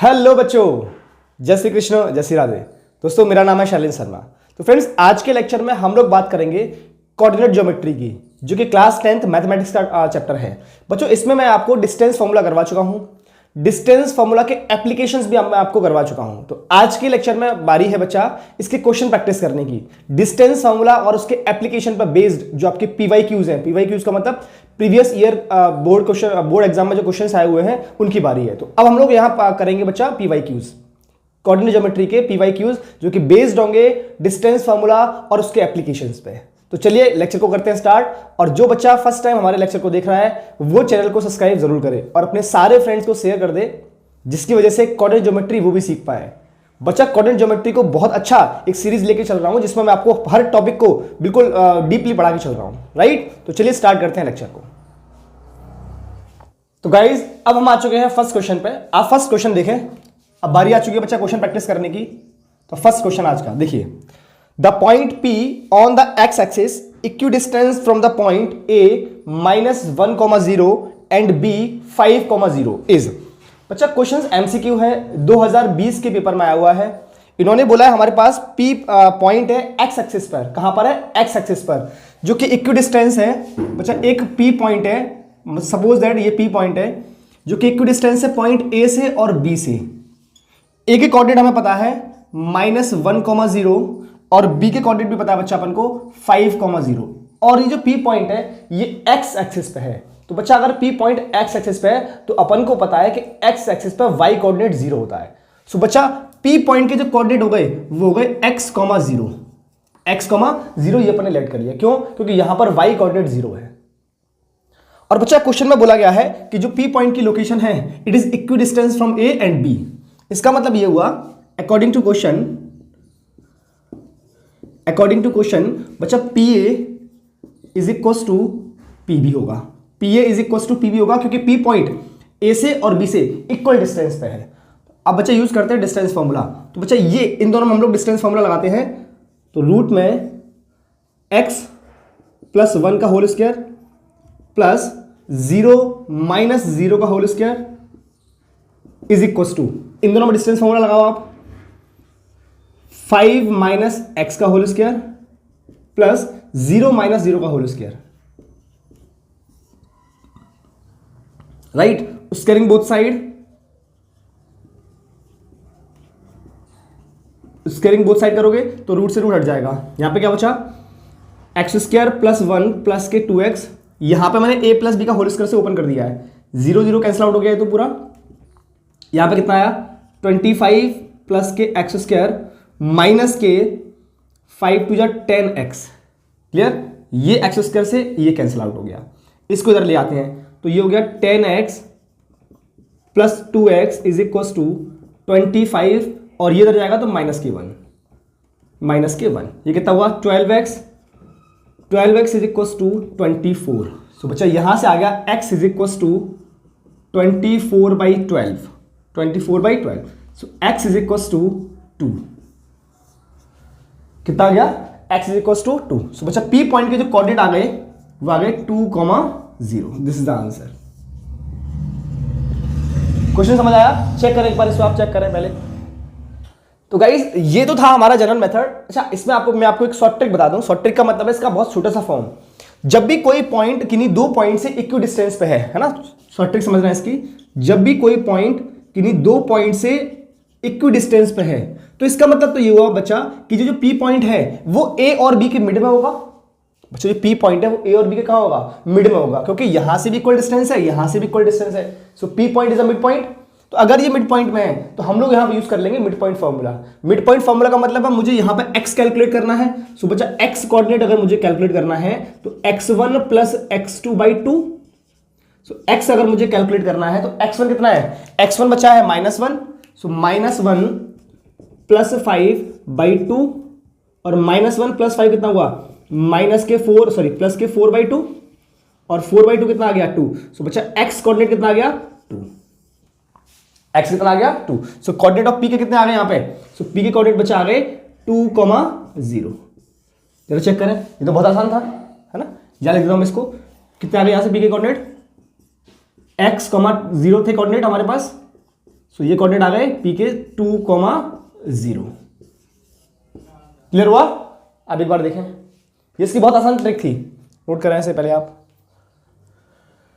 Hello बच्चों, जय श्री कृष्ण, जय श्री राधे। दोस्तों, मेरा नाम है शैलेंद्र शर्मा। तो फ्रेंड्स, आज के लेक्चर में हम लोग बात करेंगे कोऑर्डिनेट ज्योमेट्री की, जो कि क्लास 10th मैथमेटिक्स का चैप्टर है। बच्चों, इसमें मैं आपको डिस्टेंस फॉर्मूला करवा चुका हूं, डिस्टेंस फॉर्मूला के एप्लीकेशंस भी मैं आपको करवा चुका हूं। तो आज के लेक्चर में बारी है बच्चा इसके क्वेश्चन प्रैक्टिस करने की, डिस्टेंस फॉर्मूला और उसके एप्लीकेशन पर बेस्ड जो आपके पीवाईक्यूज हैं। पीवाईक्यूज का मतलब प्रीवियस ईयर बोर्ड एग्जाम में जो क्वेश्चंस आए हुए हैं उनकी बारी है। तो अब हम लोग यहां करेंगे बच्चा पीवाईक्यूज, कोऑर्डिनेट ज्योमेट्री के पीवाईक्यूज, जो कि बेस्ड होंगे डिस्टेंस फॉर्मूला और उसके एप्लीकेशंस पे। तो चलिए लेक्चर को करते हैं स्टार्ट। और जो बच्चा फर्स्ट टाइम हमारे लेक्चर को देख रहा है वो चैनल को सब्सक्राइब जरूर करे और अपने सारे फ्रेंड्स को शेयर कर दे, जिसकी वजह से कोऑर्डिनेट ज्योमेट्री वो भी सीख पाए। बच्चा, कोऑर्डिनेट ज्योमेट्री को बहुत अच्छा एक सीरीज लेके चल रहा हूं, जिसमें मैं आपको हर टॉपिक को बिल्कुल डीपली पढ़ा के चल रहा हूं, राइट। तो चलिए स्टार्ट करते हैं लेक्चर को। तो गाइज, अब हम आ चुके हैं फर्स्ट क्वेश्चन पे। आप फर्स्ट क्वेश्चन देखें। अब बारी आ चुकी है बच्चा क्वेश्चन प्रैक्टिस करने की। तो फर्स्ट क्वेश्चन आज का देखिए, the point P on the x axis equidistance from the point A -1,0 and B 5,0 is. बच्चा, क्वेश्चन एमसीक्यू है, 2020 के पेपर में आया हुआ है। इन्होंने बोला है हमारे पास P पॉइंट है x एक्सिस पर। कहां पर है? x एक्सिस पर, जो कि इक्विडिस्टेंस है। बच्चा, एक P पॉइंट है, सपोज दैट ये P पॉइंट है जो कि इक्विडिस्टेंस है पॉइंट A से और B से। A के कोऑर्डिनेट हमें पता है -1,0 और B के कोऑर्डिनेट भी पता है बच्चा अपन को 5,0, और ये जो P पॉइंट है ये x एक्सिस पे है। तो बच्चा, अगर P पॉइंट x एक्सिस पे है तो अपन को पता है कि x एक्सिस पे y कोऑर्डिनेट 0 होता है। सो बच्चा, P पॉइंट के जो कोऑर्डिनेट हो गए वो हो गए x, 0 x, 0 ये अपन ने लेट कर लिया। क्यों? क्योंकि यहां पर y कोऑर्डिनेट 0 है। और बच्चा, क्वेश्चन में बोला गया है कि जो P पॉइंट की लोकेशन है it is equidistance from A and B। इसका मतलब ये हुआ अकॉर्डिंग टू क्वेश्चन बच्चा PA is equal to PB होगा। PA is equal to PB होगा क्योंकि P पॉइंट A से और B से इक्वल डिस्टेंस पे है। अब बच्चा यूज करते हैं डिस्टेंस फॉर्मूला। तो बच्चा, ये इन दोनों में हम लोग डिस्टेंस फॉर्मूला लगाते हैं। तो रूट में x + 1 का होल स्क्वायर प्लस 0 - 0 का whole square is equal to, इन दोनों में डिस्टेंस फॉर्मूला लगाओ आप, 5 - x का होल स्क्वायर प्लस 0 - 0 का whole square, right. Squaring both side, squaring both side करोगे तो रूट से रूट हट जाएगा। यहां पे क्या बचा? x² + 1 प्लस के 2x। यहां पे मैंने a + b का होल स्क्वायर से ओपन कर दिया है, 0 0 कैंसिल आउट हो गया है तो पूरा। यहां पे कितना आया? 25 प्लस के x² माइनस के 5 × 10x। क्लियर? ये x² से ये कैंसिल आउट हो गया। इसको इधर ले आते हैं तो ये हो गया 10x + 2x is equal to 25, और ये इधर जाएगा तो -k1, ये कितना हुआ? 12x is equal to 24। सो बच्चा, यहां से आ गया x is equal to 24/12, 24/12। So x is equal to 2। कितना आ गया? x is equal to 2। So बच्चा, P पॉइंट के जो कोऑर्डिनेट आ गए वो आ गए 2,0। This is the answer. Question समझ आया? चेक करें एक बार, इसको आप चेक करें पहले। तो गाइस, ये तो था हमारा जनरल मेथड। अच्छा, इसमें मैं आपको एक शॉर्ट ट्रिक बता दूं। शॉर्ट ट्रिक का मतलब है इसका बहुत छोटा सा फॉर्म। जब भी कोई पॉइंट किन्हीं दो पॉइंट से इक्वल डिस्टेंस पे है ना, शॉर्ट ट्रिक समझना है इसकी। जब भी कोई पॉइंट किन्हीं दो पॉइंट से इक्वल डिस्टेंस पे है तो इसका मतलब तो ये हुआ बच्चा कि जो P पॉइंट है वो A और B के मिड में होगा। बच्चा, जो P पॉइंट है वो A और B के कहां होगा? मिड में होगा, क्योंकि यहां से भी इक्वल डिस्टेंस है, यहां से भी इक्वल डिस्टेंस है। सो P point is a mid point. तो अगर ये मिड पॉइंट में है तो हम लोग यहां पे यूज कर लेंगे mid point formula. Mid point formula का मतलब है मुझे यहां पे x कैलकुलेट करना है। सो बच्चा, x कोऑर्डिनेट अगर मुझे कैलकुलेट करना है तो x1 + x2/2। सो x अगर मुझे कैलकुलेट करना है तो x1 कितना है? x1 बचा है -1। सो -1 + 5/2, और -1 + 5 कितना हुआ? +4/2, और 4/2 कितना आ गया? 2। सो बच्चा, x कोऑर्डिनेट कितना आ गया? 2। x कितना आ गया? 2। सो कोऑर्डिनेट ऑफ P के कितने आ गए यहां पे? सो P के कोऑर्डिनेट बच्चा आ गए 2,0। जरा चेक करें, ये तो बहुत आसान था, है ना। यहां लिख देता हूं इसको। कितने आ गए यहां से P के कोऑर्डिनेट? x, 0 थे कोऑर्डिनेट हमारे पास। सो ये कोऑर्डिनेट आ गए P के 2,0। क्लियर हुआ? अब एक बार देखें, ये इसकी बहुत आसान ट्रिक थी, नोट कराएं से पहले आप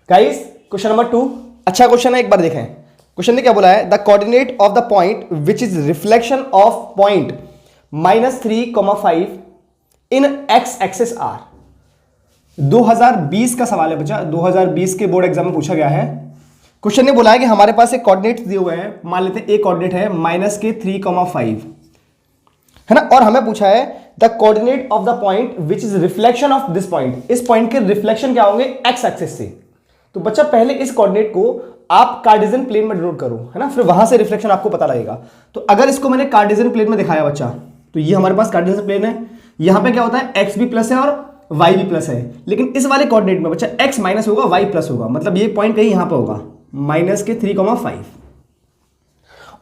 गाइस। क्वेश्चन नंबर 2 अच्छा क्वेश्चन है, एक बार देखें। क्वेश्चन ने क्या बोला है, the coordinate of the point which is reflection of point -3,5 in x axis are. 2020 का सवाल है बच्चा, 2020 के बोर्ड एग्जाम में पूछा गया है। क्वेश्चन ने बोला है कि हमारे पास एक कोऑर्डिनेट दिए हुए हैं, मान लेते हैं एक कोऑर्डिनेट है -3,5 है ना, और हमें पूछा है the coordinate of the point which is reflection of this point. इस पॉइंट के रिफ्लेक्शन क्या होंगे एक्स एक्सिस से। तो बच्चा पहले इस कोऑर्डिनेट को आप कार्टेशियन प्लेन में डिनोट करो, है ना, फिर वहां से रिफ्लेक्शन आपको पता लगेगा। तो अगर इसको मैंने कार्टेशियन प्लेन में दिखाया बच्चा, तो ये हमारे पास कार्टेशियन प्लेन है, यहां पे क्या होता है एक्स भी प्लस है और वाई भी प्लस है। लेकिन इस वाले कोऑर्डिनेट में बच्चा एक्स माइनस होगा, वाई प्लस होगा, मतलब ये पॉइंट कहीं यहां पे होगा -3,5।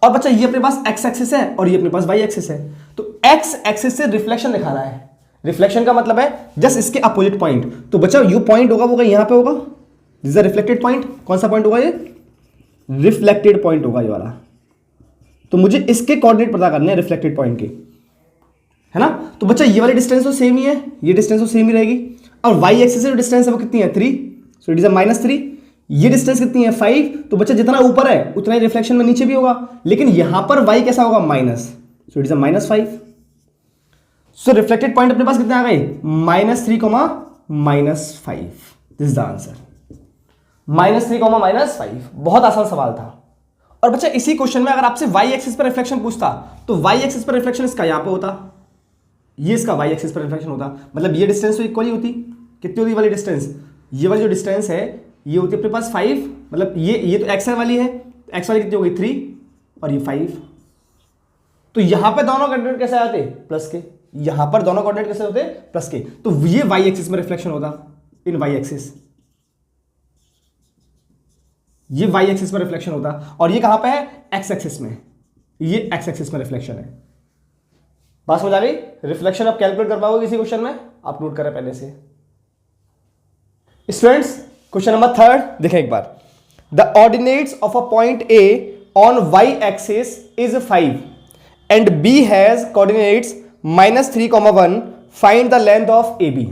और बच्चा ये अपने पास एक्स एक्सिस है और ये अपने पास वाई एक्सिस है। तो एक्स एक्सिस से रिफ्लेक्शन दिखाना है। रिफ्लेक्शन का मतलब है जस्ट इसके अपोजिट पॉइंट। तो बच्चा ये पॉइंट होगा वो कहीं यहां पे होगा, this is a reflected point. कौन सा पॉइंट होगा ये? रिफ्लेक्टेड पॉइंट होगा ये वाला। तो मुझे इसके कोऑर्डिनेट पता करने हैं रिफ्लेक्टेड पॉइंट के, है ना। तो बच्चा ये वाली डिस्टेंस तो सेम ही है, ये डिस्टेंस तो सेम ही रहेगी। और वाई एक्सिस से जो डिस्टेंस है वो कितनी है 3, सो इट इज अ -3। ये डिस्टेंस कितनी है 5। तो बच्चा जितना ऊपर है उतना ही रिफ्लेक्शन में नीचे भी होगा, लेकिन यहां पर वाई कैसा होगा minus, so it is a -5। So reflected point अपने पास कितने आ गए -3, -5। This is the answer, -3, -5। बहुत आसान सवाल था। और बच्चा इसी क्वेश्चन में अगर आपसे वाई एक्सिस पर रिफ्लेक्शन पूछता तो वाई एक्सिस पर रिफ्लेक्शन इसका यहां पे होता, ये इसका वाई एक्सिस पर रिफ्लेक्शन होता। मतलब ये डिस्टेंस तो इक्वल ही होती। कितनी होती वाली डिस्टेंस? ये वाली जो डिस्टेंस है ये होती है अपने पास 5, मतलब ये तो एक्स वाली है, एक्स वाली कितनी हो गई 3 और ये 5। तो यहां पे दोनों कोऑर्डिनेट कैसे आते प्लस के, यहां पर दोनों कोऑर्डिनेट कैसे होते प्लस के। तो ये वाई एक्सिस में रिफ्लेक्शन होता, इन वाई एक्सिस, ये वाई एक्सिस में रिफ्लेक्शन होता। और ये कहां पे है एक्स एक्सिस में, ये एक्स एक्सिस में रिफ्लेक्शन है। बात समझ आ गई? रिफ्लेक्शन आप कैलकुलेट कर पाओगे किसी क्वेश्चन में, आप नोट करें पहले से। स्टूडेंट्स क्वेश्चन नंबर 3 देखें एक बार। The ordinates of a point A on Y axis is 5 and B has coordinates -3,1। Find the length of A B.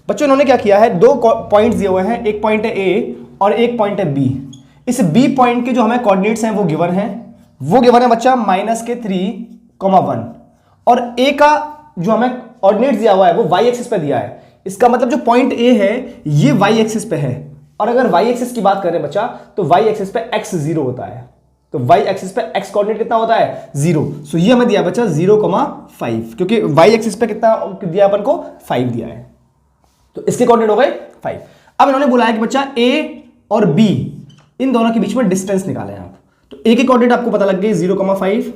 बच्चों इन्होंने क्या किया है, दो पॉइंट्स दिए हुए हैं, एक पॉइंट है ए और एक पॉइंट है बी। इस बी पॉइंट के जो हमें कोऑर्डिनेट्स हैं वो गिवन है, बच्चा -3,1। और ए का जो हमें ऑर्डिनेट्स दिया हुआ है वो वाई एक्सिस पे दिया है। इसका मतलब जो पॉइंट ए है ये वाई एक्सिस पे है। और अगर वाई एक्सिस की बात करें बच्चा तो वाई एक्सिस पे x 0 होता है। तो वाई एक्सिस पे x कोऑर्डिनेट कितना होता है 0। सो ये हमें दिया बच्चा 0,5, क्योंकि वाई एक्सिस पे कितना दिया अपन को 5 दिया है। तो इसके कोऑर्डिनेट हो गए 5। अब इन्होंने बोला है कि बच्चा a और b इन दोनों के बीच में डिस्टेंस निकालें आप। तो a के कोऑर्डिनेट आपको पता लग गई 0,5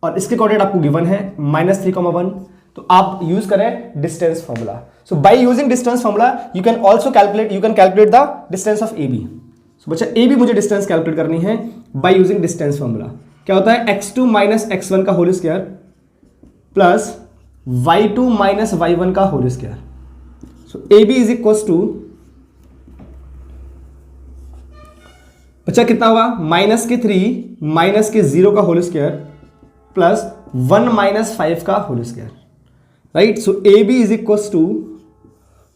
और इसके कोऑर्डिनेट आपको गिवन है -3,1। तो आप यूज करें distance formula. So by using distance formula you can also calculate the distance of A B. So बच्चा ए बी मुझे डिस्टेंस कैलकुलेट करनी है बाय यूजिंग डिस्टेंस फॉर्मूला। क्या होता है x2 - x1 का whole square plus y2 - y1 का whole square. So A B is equal to बच्चा कितना होगा -3 -0 का होल स्क्वायर प्लस 1 - 5 का whole square, right. So A B is equal to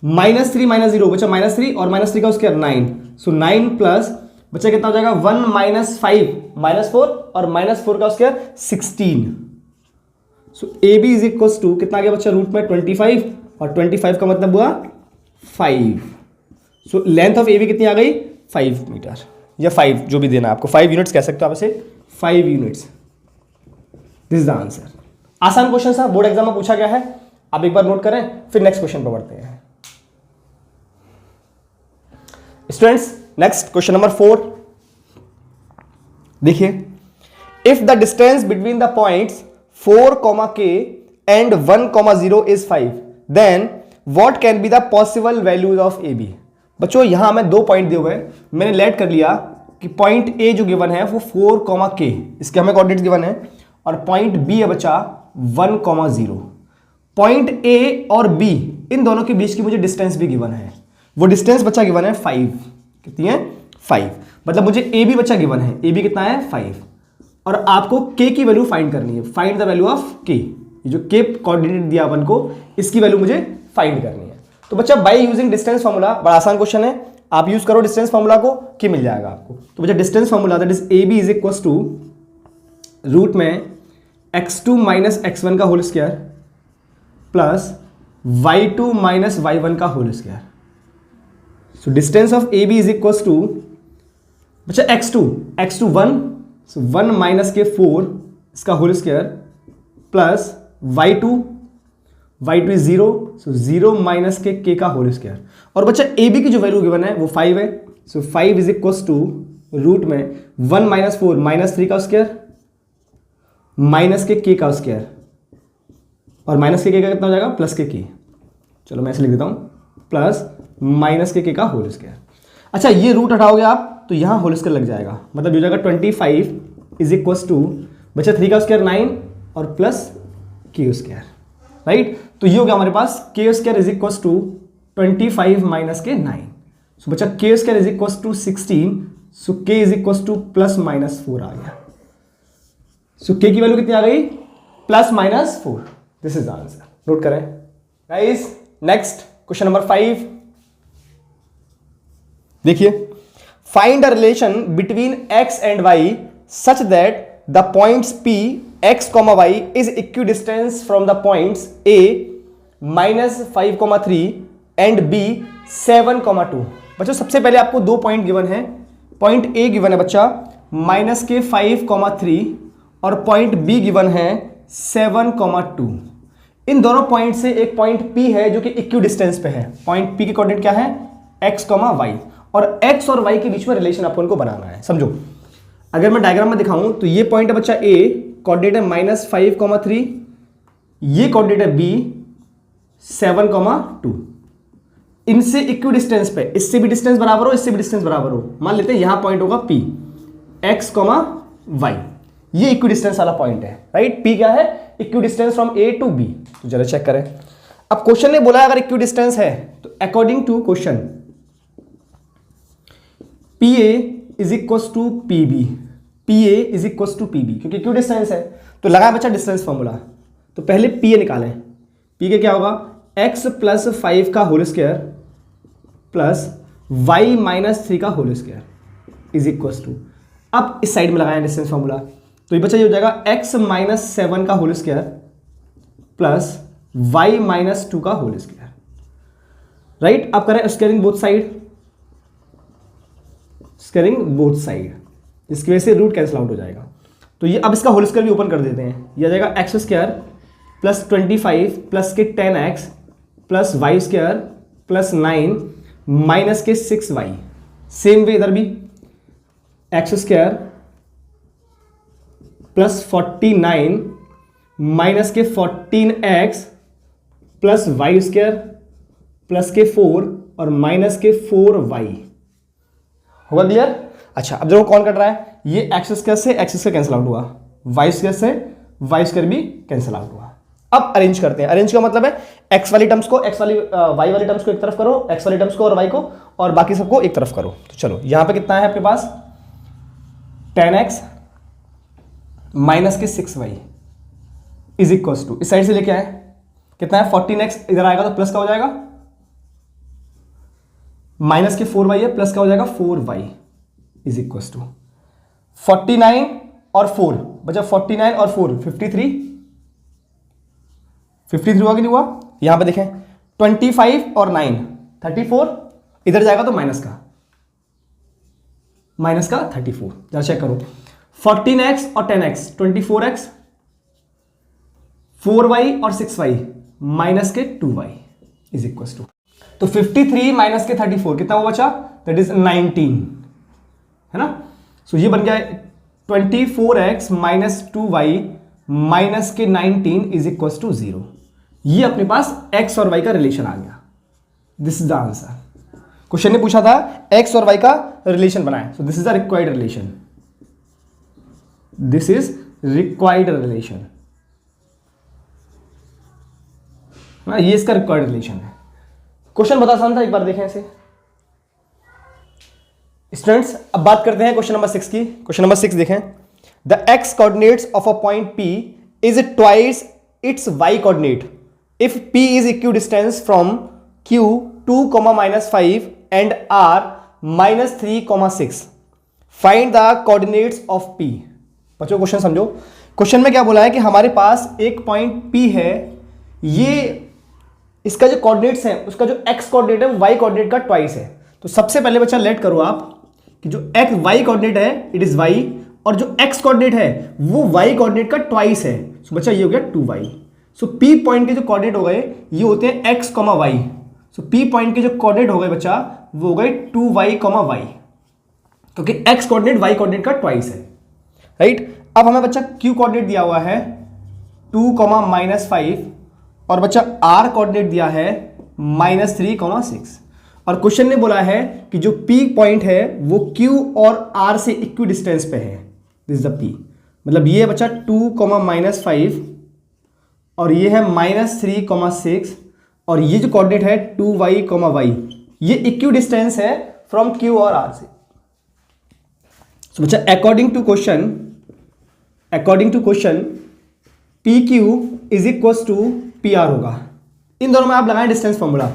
-3 - 0 बच्चा -3 और -3 का स्क्वायर 9। सो 9 प्लस बच्चा कितना हो जाएगा 1 - 5 -4 और -4 का square 16। So A B is equal to कितना आ गया बच्चा रूट में 25 और 25 का मतलब हुआ 5। So length of A B कितनी आ गई 5 मीटर या 5 जो भी देना आपको, 5 यूनिट्स कह सकते हो आप इसे, 5 units. This is the answer. आसान क्वेश्चन था, बोर्ड एग्जाम में पूछा गया है। आप एक बार नोट करें फिर नेक्स्ट क्वेश्चन पर बढ़ते हैं। स्टूडेंट्स नेक्स्ट क्वेश्चन नंबर 4 देखिए। If the distance between the points 4, and 1, 0 is 5 then what can be the possible values of A B. बच्चों यहां हमें 2 पॉइंट दिए हुए हैं, मैंने लेट कर लिया कि पॉइंट ए जो गिवन है वो 4, इसके हमें कोऑर्डिनेट्स गिवन है, और पॉइंट बी है बच्चा 1, 0। पॉइंट ए और बी इन दोनों के बीच की मुझे डिस्टेंस भी गिवन है, वो डिस्टेंस बच्चा गिवन है 5। कितनी है 5, मतलब मुझे ए बी बच्चा गिवन है, ए बी कितना है 5। और आपको k की वैल्यू फाइंड करनी है। Find the value of k, ये जो k कोऑर्डिनेट दिया अपन को, इसकी वैल्यू मुझे फाइंड करनी है। तो बच्चा बाय यूजिंग डिस्टेंस फार्मूला, बड़ा आसान क्वेश्चन है, आप यूज करो डिस्टेंस फार्मूला को, k मिल जाएगा आपको। तो बच्चा distance formula that is AB is equal to root में x2 माइनस x1 का whole square plus y2 minus y1 का whole square. So distance of AB is equal to बच्चा x2 1, सो 1 माइनस के 4 इसका whole square plus y2 is 0, so 0 minus के k का whole square. और बच्चा AB की जो वैल्यू गिवन है वो 5 है, सो 5 इज इक्वल टू रूट में 1 माइनस 4 माइनस 3 का स्क्वायर माइनस के k का स्क्वायर, और माइनस के k का कितना हो जाएगा, प्लस के k। चलो मैं ऐसे लिख देता हूं, प्लस माइनस के k का होल स्क्वायर। अच्छा ये रूट हटाओगे आप तो यहां होल स्क्वायर लग जाएगा, मतलब हो जाएगा 25 इज इक्वल टू बच्चा 3 का स्क्वायर 9 और प्लस k स्क्वायर, राइट। तो ये हो गया हमारे पास k square is equal to 25 minus के 9। सो बच्चा k square is equal to 16, so k is equal to plus minus 4 आ गया। सो k की वैल्यू कितनी आ गई, plus minus 4। This is the answer, note करें गाइस। नेक्स्ट क्वेश्चन नंबर 5 देखिए, find the relation between x and y such that the points p x, y is equidistance from the points a -5,3 and b 7,2। बच्चों सबसे पहले आपको दो point given है, point a given है बच्चा -5,3 और पॉइंट बी गिवन है 7,2। इन दोनों पॉइंट से एक पॉइंट P है जो कि इक्वी डिस्टेंस पे है। पॉइंट P के कोऑर्डिनेट क्या है, x, y, और x और y के बीच में रिलेशन आपको इनको बनाना है। समझो, अगर मैं डायग्राम में दिखाऊं तो ये पॉइंट है बच्चा A, कोऑर्डिनेट है -5,3, ये कोऑर्डिनेट है B 7,2। इनसे इक्वी डिस्टेंस पे, इससे भी डिस्टेंस बराबर हो, इससे भी डिस्टेंस बराबर हो। मान लेते हैं यहां पॉइंट होगा P, x, y, ये इक्वी डिस्टेंस वाला पॉइंट है, राइट। P क्या है, equidistance from A to B। तो जरा चेक करें। अब क्वेश्चन ने बोला अगर इक्वी डिस्टेंस है तो according to question PA is equal to PB, PA is equal to PB, क्योंकि इक्वी डिस्टेंस है तो लगा बच्चा डिस्टेंस फॉर्मूला। तो पहले PA निकालें। P के क्या होगा, x प्लस 5 का whole square plus y minus 3 का whole square is equal to, अब इस साइड में लगाएं डिस्टेंस फॉर्मूला। तो ये बच्चा ये हो जाएगा x माइनस 7 का whole square plus y minus 2 का होल स्क्वायर, राइट। अब करें squaring both side, squaring both side, इसकी वजह से रूट कैंसिल आउट हो जाएगा। तो ये अब इसका होल स्क्वायर भी ओपन कर देते हैं, ये आ जाएगा एक्स स्क्वायर प्लस 25 प्लस के 10x plus y square plus 9 minus के 6y। सेम वे इधर भी एक्स स्क्वायर प्लस 49 माइनस के 14x plus y square plus के 4 और माइनस के 4y। होगा क्लियर। अच्छा अब देखो कौन कट रहा है, ये एक्स स्क्वायर से एक्स स्क्वायर कैंसिल आउट हुआ, वाई स्क्वायर से वाई स्क्वायर भी कैंसिल आउट हुआ। अब अरेंज करते हैं। अरेंज का मतलब है एक्स वाली टर्म्स को, एक्स वाली वाई वाली टर्म्स को एक तरफ करो, एक्स वाली टर्म्स को और वाई को, और बाकी सबको एक तरफ करो। तो चलो यहां पे कितना है आपके पास 10x माइनस के 6y इज इक्वल टू, इस साइड से लेके आए कितना है 14x, इधर आएगा तो प्लस का हो जाएगा, माइनस के 4y है, प्लस का हो जाएगा 4y इज इक्वल टू 49 और 4 बचा, 49 और 4 53 हुआ कि नहीं हुआ। यहां पे देखें 25 और 9 34, इधर जाएगा तो माइनस का 34। जरा चेक करो 14x और 10x 24x 4y और 6y माइनस के 2y इज इक्वल टू, तो 53 माइनस के 34 कितना हुआ बचा, दैट इज 19 है ना। सो ये बन गया 24x माइनस 2y माइनस के 19 इज इक्वल टू 0। ये अपने पास x और y का रिलेशन आ गया। This is the answer. Question ने पूछा था x और y का रिलेशन बनाए, so this is the required relation, this is required relation, ये इसका रिक्वायर्ड रिलेशन है। क्वेश्चन बहुत आसान था, एक बार देखें इसे स्टूडेंट्स। अब बात करते हैं क्वेश्चन नंबर 6 की। क्वेश्चन नंबर 6 देखें, the x coordinates of a point P is twice its y coordinate if P is equidistant from Q 2, -5 and R -3, 6. Find the coordinates of P. बच्चों क्वेश्चन समझो। Question में क्या बोला है कि हमारे पास एक पॉइंट P है, ये इसका जो कोऑर्डिनेट्स है उसका जो x कोऑर्डिनेट है y कोऑर्डिनेट का ट्वाइस है। तो सबसे पहले बच्चा लेट करो आप कि जो x y कोऑर्डिनेट है इट इज y, और जो x कोऑर्डिनेट है वो y कोऑर्डिनेट का ट्वाइस है। सो बच्चा ये हो गया 2y। सो P पॉइंट के जो कोऑर्डिनेट हो गए ये होते हैं x, y। सो P पॉइंट के जो कोऑर्डिनेट हो गए बच्चा वो हो गए 2y, y, क्योंकि x कोऑर्डिनेट y कोऑर्डिनेट का ट्वाइस है, राइट। अब हमें बच्चा q कोऑर्डिनेट दिया हुआ है 2, -5 और बच्चा r कोऑर्डिनेट दिया है -3, 6। और क्वेश्चन ने बोला है कि जो P पॉइंट है वो Q और R से इक्वी डिस्टेंस पे है। दिस इज द P, मतलब ये बच्चा 2, -5 और ये है -3, 6 और ये जो कोऑर्डिनेट है 2y, y, ये इक्वी डिस्टेंस है फ्रॉम Q और R से। सो बच्चा according to question PQ is equal to PR होगा। इन दोनों में आप लगाएं डिस्टेंस फॉर्मूला,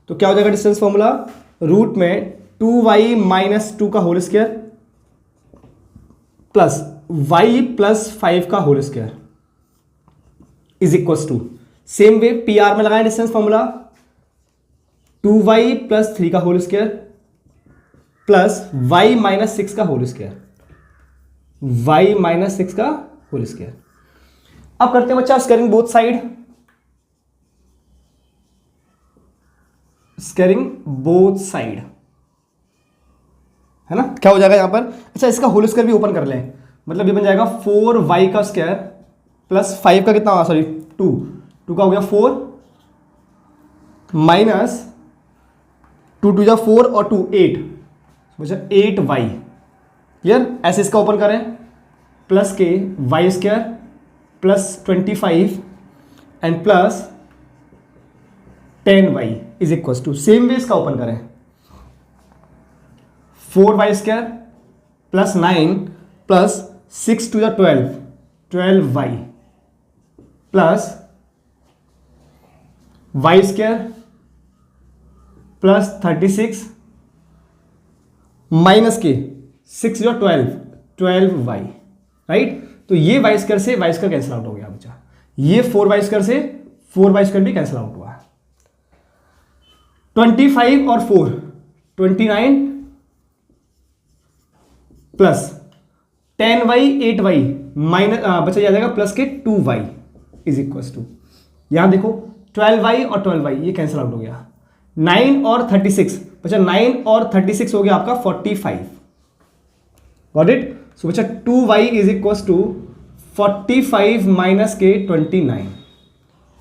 तो क्या हो जाएगा डिस्टेंस फॉर्मूला, रूट में 2y - 2 का होल स्क्वायर प्लस y + 5 का whole square is equal to, same way PR में लगाएं डिस्टेंस फॉर्मूला 2y + 3 का होल स्क्वायर प्लस y - 6 का होल स्क्वायर, y - 6 का होल स्क्वायर। अब करते हैं बच्चा squaring both side, squaring both side है ना। क्या हो जाएगा यहां पर, अच्छा इसका होल स्क्वायर भी ओपन कर लें, मतलब ये बन जाएगा 4y का स्क्वायर प्लस 5 का कितना, सॉरी 2 का हो गया 4 माइनस 2 2 4 और 2 8, बचा 8y। क्लियर, ऐसे इसका ओपन करें प्लस के y square plus 25 and plus 10y is equal to, same way इसका ओपन करें 4y square plus 9 plus 6 2 12, 12y plus y square plus 36 minus के 6 12, 12y, राइट। तो ये y स्क्वायर से y स्क्वायर कैंसिल आउट हो गया बच्चा, ये 4y स्क्वायर से 4y स्क्वायर भी कैंसिल आउट हुआ। 25 और 4 29 प्लस 10y 8y माइनस बचा जाएगा प्लस के 2y इज इक्वल टू, यहां देखो 12y और 12y ये कैंसिल आउट हो गया। 9 और 36 बचा, 9 और 36 हो गया आपका 45, गॉट इट। सो बचा 2y is equal to 45 minus के 29,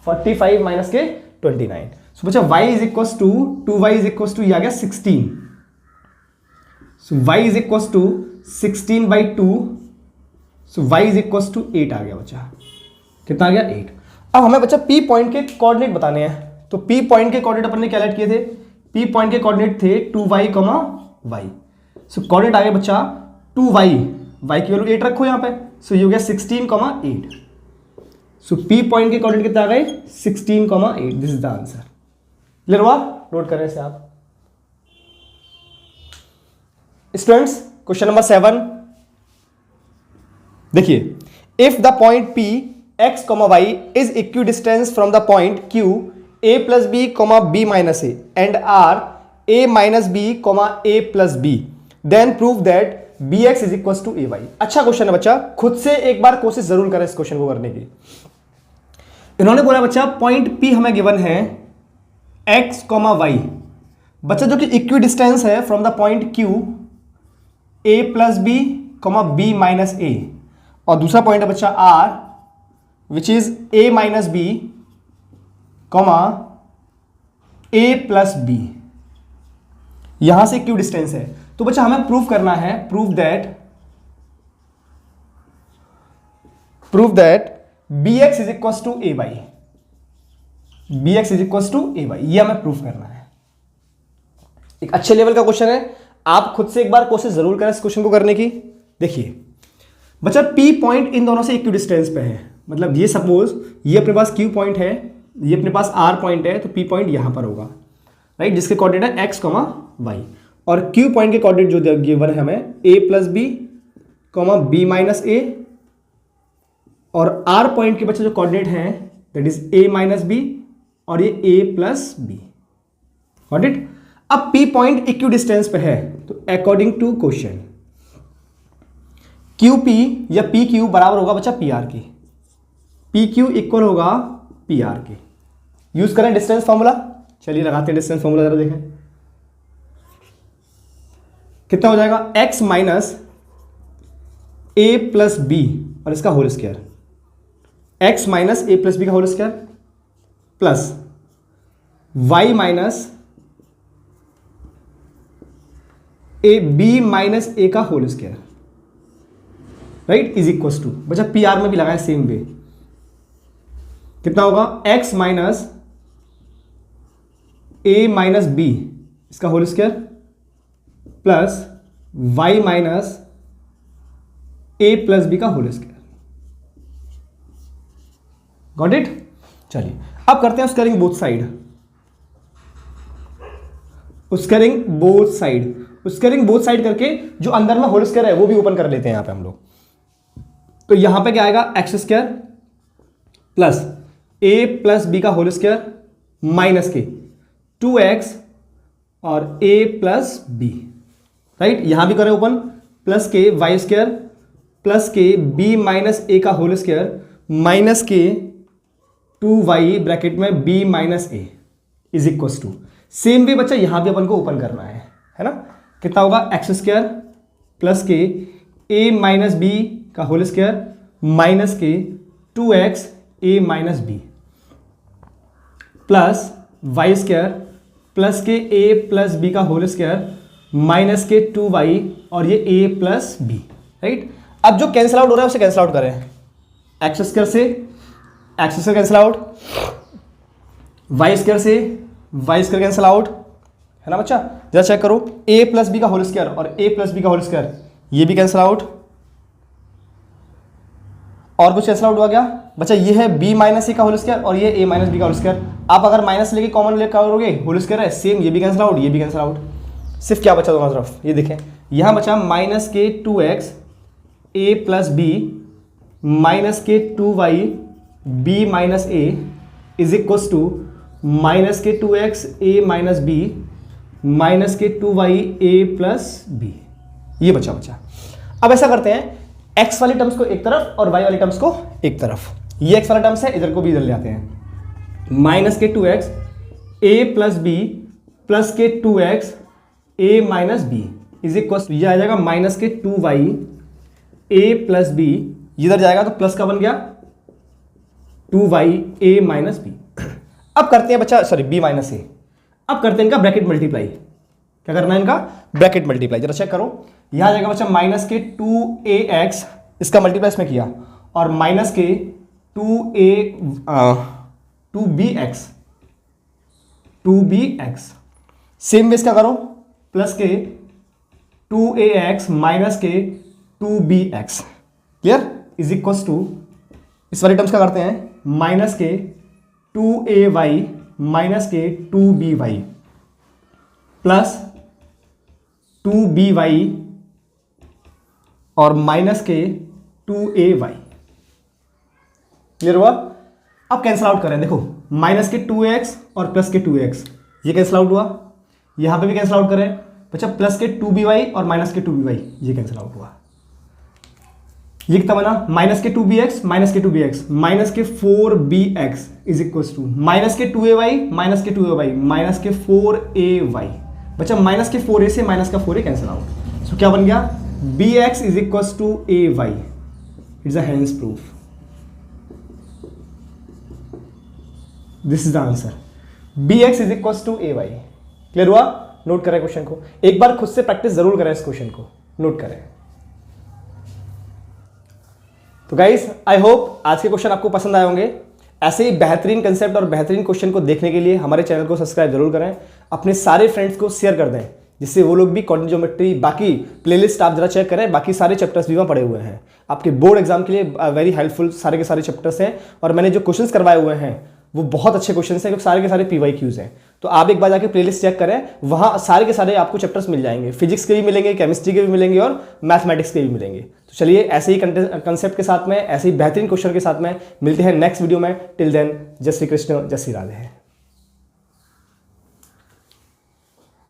45 माइनस के 29। सो बच्चा y is equal to 2y is equal to, ये आ गया 16। So y is equal to 16/2, so y is equal to 8 आ गया बच्चा, कितना आ गया 8। अब हमें बच्चा P पॉइंट के कोऑर्डिनेट बताने हैं, तो P पॉइंट के कोऑर्डिनेट अपन ने क्या लेट किए थे, P पॉइंट के कोऑर्डिनेट थे 2y, y। सो कोऑर्डिनेट आ गया बच्चा 2y, y की वैल्यू 8 रखो यहाँ पे, सो ये हो गया 16, 8। सो P पॉइंट के कोऑर्डिनेट कितना आ गए 16, 8। This is the answer. Clear हुआ, नोट करें इसे आप स्टूडेंट्स। क्वेश्चन नंबर 7 देखिए, if the point P x, y is equidistance from the point Q a + b, b - a and R a - b, a + b, then prove that bx is equal to ay। अच्छा क्वेश्चन है बच्चा, खुद से एक बार कोशिश जरूर करें इस क्वेश्चन को करने की। इन्होंने बोला बच्चा पॉइंट P हमें गिवन है x, y, बच्चा जो कि इक्वी डिस्टेंस है from the point Q a + b, b - a, और दूसरा पॉइंट है बच्चा R which is a - b, a + b, यहां से इक्वी डिस्टेंस है। तो बच्चा हमें प्रूव करना है, prove that bx is equal to ay, bx is equal to ay, ये हमें प्रूव करना है। एक अच्छे लेवल का क्वेश्चन है, आप खुद से एक बार कोशिश जरूर करें इस क्वेश्चन को करने की। देखिए बच्चा P पॉइंट इन दोनों से इक्वी डिस्टेंस पे है, मतलब ये सपोज ये अपने पास Q पॉइंट है, ये अपने पास R पॉइंट है, तो P पॉइंट यहां पर होगा, राइट, जिसके कोऑर्डिनेट है x, y, और Q पॉइंट के कोऑर्डिनेट जो गिवन है हमें a plus B, b minus A, और R पॉइंट के बच्चे जो कोऑर्डिनेट हैं that is a minus B और ये a plus B, got it. अब P पॉइंट इक्वी डिस्टेंस पे है, तो अकॉर्डिंग टू क्वेश्चन QP या PQ बराबर होगा बच्चा PR की, PQ इक्वल होगा PR की। यूज करें डिस्टेंस फॉर्मूला, चलिए लगाते हैं डिस्टेंस फॉर्मूला, जरा देखें कितना हो जाएगा, x minus a plus B और इसका whole square, x minus a plus B का whole square plus y minus A B minus ए का whole square, right, is equal to, बच्चा पी आर में भी लगाए सेम वे, कितना होगा, x minus A minus B इसका whole square plus y minus A plus B का whole square, got it. चलिए अब करते हैं squaring both side, squaring both side, squaring both side करके जो अंदर में होल स्क्वायर है वो भी ओपन कर लेते हैं यहां पे हम लोग। तो यहां पे क्या आएगा, एक्स स्क्वायर प्लस ए प्लस बी का होल स्क्वायर माइनस के 2x और a प्लस बी, राइट, यहां भी करें ओपन, प्लस के वाई स्क्वायर प्लस के b माइनस ए का होल स्क्वायर माइनस के 2y ब्रैकेट में b minus a is equal to, same way बच्चा यहां भी अपन को ओपन करना है ना, कितना होगा, एक्स स्क्वायर प्लस के a माइनस बी का होल स्क्वायर माइनस के 2x a minus b plus y square plus के a प्लस बी का होल स्क्वायर माइनस के 2y और ये a प्लस बी, राइट। अब जो कैंसिल आउट हो रहा है उसे कैंसिल आउट करें, एक्स स्क्वायर से x square cancel out, y square से वाई स्क्वायर कैंसिल आउट, है ना बच्चा, जरा चेक करो, a प्लस बी का होल स्क्वायर और a प्लस बी का होल स्क्वायर ये भी कैंसिल आउट, और कुछ कैंसिल आउट हुआ क्या बच्चा, ये है b माइनस ए का होल स्क्वायर और ये a माइनस बी का होल स्क्वायर, आप अगर माइनस लेके कॉमन ले करोगे होल स्क्वायर है सेम, ये भी कैंसिल आउट, ये भी कैंसिल आउट, सिर्फ क्या बचा दोनों तरफ, ये देखें यहां बचा माइनस के 2x a plus B minus के 2y b minus a is equal to minus के 2x a minus B minus के 2y a प्लस बी, ये बचा। अब ऐसा करते हैं, x वाली टर्म्स को एक तरफ और y वाली टर्म्स को एक तरफ, ये x वाला टर्म्स है, इधर को भी इधर ले आते हैं, माइनस के 2x a plus B plus के 2x a minus b is equal to, ये आ जाएगा माइनस के 2y a प्लस बी, इधर जाएगा तो प्लस का बन गया 2y a माइनस बी। अब करते हैं बच्चा, सॉरी b माइनस ए, अब करते हैं इनका ब्रैकेट मल्टीप्लाई, क्या करना है इनका ब्रैकेट मल्टीप्लाई, जरा चेक करो, यहां जाएगा बच्चा माइनस के 2ax इसका मल्टीप्लाई इसमें किया और माइनस के 2bx सेम बेस क्या करो, प्लस के 2ax माइनस के 2bx, clear, is equal to, इस वाली टर्म्स क्या करते हैं, माइनस के 2ay माइनस के 2by प्लस 2by और माइनस के 2ay, क्लियर हुआ। अब कैंसिल आउट करें, देखो माइनस के 2x और प्लस के 2x ये कैंसिल आउट हुआ, यहां पे भी कैंसिल आउट करें बच्चा, प्लस के 2by और माइनस के 2by ये कैंसिल आउट हुआ, ये कितना बना, माइनस के 2bx माइनस के 2bx माइनस के 4bx is equal to minus के 2ay माइनस के 2ay माइनस के 4ay, बच्चा माइनस के 4a से माइनस का 4a कैंसिल आउट, सो क्या बन गया, bx is equal to ay, it's a hence proof, this is the answer, bx is equal to ay, clear हुआ। नोट करें क्वेश्चन को, एक बार खुद से प्रैक्टिस जरूर करें, इस क्वेश्चन को नोट करें। तो गाइस आई होप आज के क्वेश्चन आपको पसंद आए होंगे, ऐसे ही बेहतरीन कंसेप्ट और बेहतरीन क्वेश्चन को देखने के लिए हमारे चैनल को सब्सक्राइब जरूर करें, अपने सारे फ्रेंड्स को शेयर कर दें, जिससे वो लोग भी क्वांटम ज्योमेट्री, बाकी प्लेलिस्ट आप जरा चेक करें, बाकी सारे चैप्टर्स भी वहाँ पड़े हुए हैं। आपके बोर्ड एग्जाम के लिए वेरी हेल्पफुल सारे के सारे चैप्टर्स हैं। और मैंने जो क्वेश्चंस करवाए हुए हैं वो बहुत अच्छे क्वेश्चंस हैं, क्योंकि सारे के सारे PYQs हैं। तो आप एक बार जाके प्लेलिस्ट चेक करें, वहाँ सारे के सारे आपको चैप्टर्स मिल जाएंगे। फिजिक्स के भी मिलेंगे, केमिस्ट्री के भी मिलेंगे और मैथमेटिक्स के भी मिलेंगे। तो चलिए ऐसे ही कंसेप्ट के साथ में, ऐसे ही बेहतरीन क्वेश्चन के साथ में मिलते हैं नेक्स्ट वीडियो में। टिल देन, जय श्री कृष्ण, जय श्री राधे।